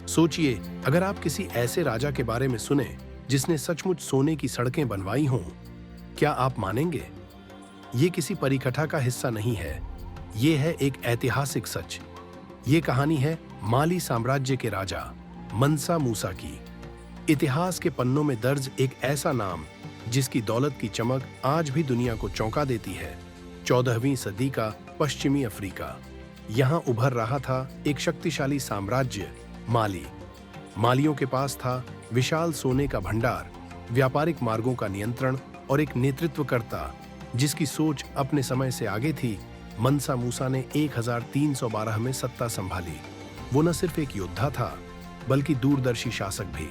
सोचिए, अगर आप किसी ऐसे राजा के बारे में सुने जिसने सचमुच सोने की सड़कें बनवाई हों, क्या आप मानेंगे? ये किसी परिकथा का हिस्सा नहीं है, ये है एक ऐतिहासिक सच। ये कहानी है माली साम्राज्य के राजा मंसा मूसा की। इतिहास के पन्नों में दर्ज एक ऐसा नाम जिसकी दौलत की चमक आज भी दुनिया को चौंका देती है। 14वीं सदी का पश्चिमी अफ्रीका, यहाँ उभर रहा था एक शक्तिशाली साम्राज्य माली। मालियों के पास था विशाल सोने का भंडार, व्यापारिक मार्गों का नियंत्रण और एक नेतृत्वकर्ता जिसकी सोच अपने समय से आगे थी। मंसा मूसा ने 1312 में सत्ता संभाली। वो न सिर्फ एक योद्धा था, बल्कि दूरदर्शी शासक भी।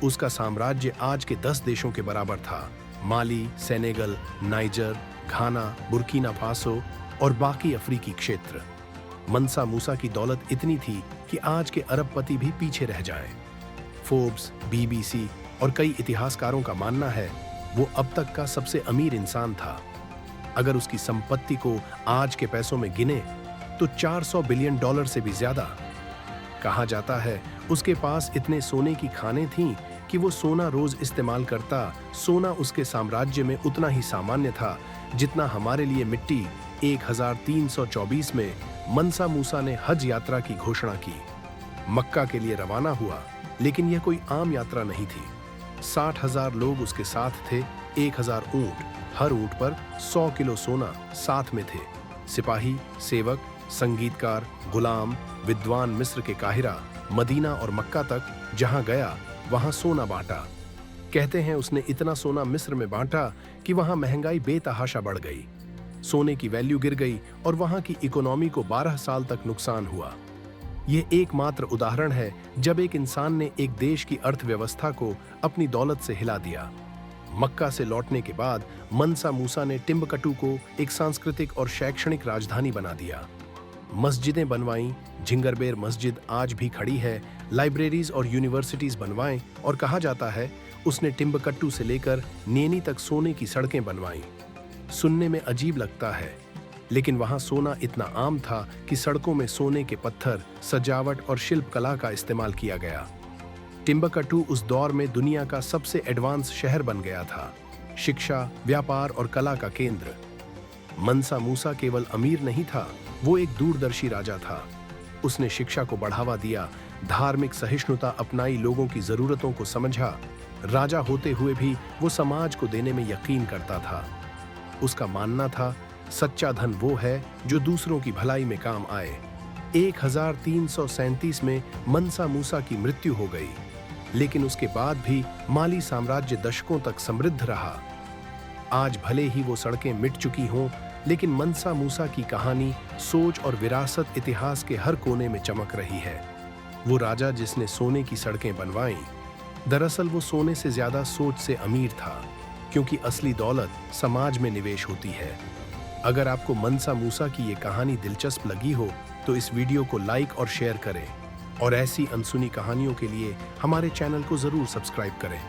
उसका साम्राज्य आज के 10 देशों के बराबर था। माली, सेनेगल, नाइजर, घाना, बुर्किना फासो और बाकी अफ्रीकी क्षेत्र। मंसा मूसा की दौलत इतनी थी कि आज के अरबपति भी पीछे रह जाएं। फोर्ब्स, बीबीसी और कई इतिहासकारों का मानना है वो अब तक का सबसे अमीर इंसान था। अगर उसकी संपत्ति को आज के पैसों में गिने तो $400 बिलियन से भी ज्यादा। कहा जाता है उसके पास इतने सोने की खानें थीं कि वो सोना रोज इस्तेमाल करता। सोना उसके साम्राज्य में उतना ही सामान्य था जितना हमारे लिए मिट्टी। 1324 में मंसा मूसा ने हज यात्रा की घोषणा की। मक्का के लिए रवाना हुआ, लेकिन यह कोई आम यात्रा नहीं थी। 60,000 लोग उसके साथ थे, 1000 ऊंट, हर ऊंट पर 100 किलो सोना साथ में थे। सिपाही, सेवक, संगीतकार, गुलाम, विद्वान मिस्र के काहिरा, मदीना और मक्का तक जहां गया वहां सोना बांटा। कहते हैं उसने इतना सोना मिस्र में बांटा कि वहां महंगाई बेतहाशा बढ़ गई। सोने की वैल्यू गिर गई और वहां की इकोनॉमी को 12 साल तक नुकसान हुआ। यह एकमात्र उदाहरण है जब एक इंसान ने एक देश की अर्थव्यवस्था को अपनी दौलत से हिला दिया। मक्का से लौटने के बाद मंसा मूसा ने टिम्बकटू को एक सांस्कृतिक और शैक्षणिक राजधानी बना दिया। मस्जिदें बनवाईं, झिंगरबेर मस्जिद आज भी खड़ी है, लाइब्रेरीज और यूनिवर्सिटीज बनवाएं, और कहा जाता है उसने टिम्बकट्टू से लेकर नियनी तक सोने की सड़कें बनवाईं। सुनने में अजीब लगता है, लेकिन वहां सोना इतना आम था कि सड़कों में सोने के पत्थर, सजावट और शिल्प कला का इस्तेमाल किया गया। टिम्बकट्टू उस दौर में दुनिया का सबसे एडवांस शहर बन गया था, शिक्षा, व्यापार और कला का केंद्र। मंसा मूसा केवल अमीर नहीं था, वो एक दूरदर्शी राजा था। उसने शिक्षा को बढ़ावा दिया, धार्मिक सहिष्णुता अपनाई, लोगों की जरूरतों को समझा। राजा होते हुए भी वो समाज को देने में यकीन करता था। उसका मानना था सच्चा धन वो है जो दूसरों की भलाई में काम आए। 1337 में मंसा मूसा की मृत्यु हो गई, लेकिन उसके बाद भी माली साम्राज्य दशकों तक समृद्ध रहा। आज भले ही वो सड़कें मिट चुकी हों, लेकिन मंसा मूसा की कहानी, सोच और विरासत इतिहास के हर कोने में चमक रही है। वो राजा जिसने सोने की सड़कें बनवाईं, दरअसल वो सोने से ज्यादा सोच से अमीर था, क्योंकि असली दौलत समाज में निवेश होती है। अगर आपको मंसा मूसा की ये कहानी दिलचस्प लगी हो तो इस वीडियो को लाइक और शेयर करें, और ऐसी अनसुनी कहानियों के लिए हमारे चैनल को जरूर सब्सक्राइब करें।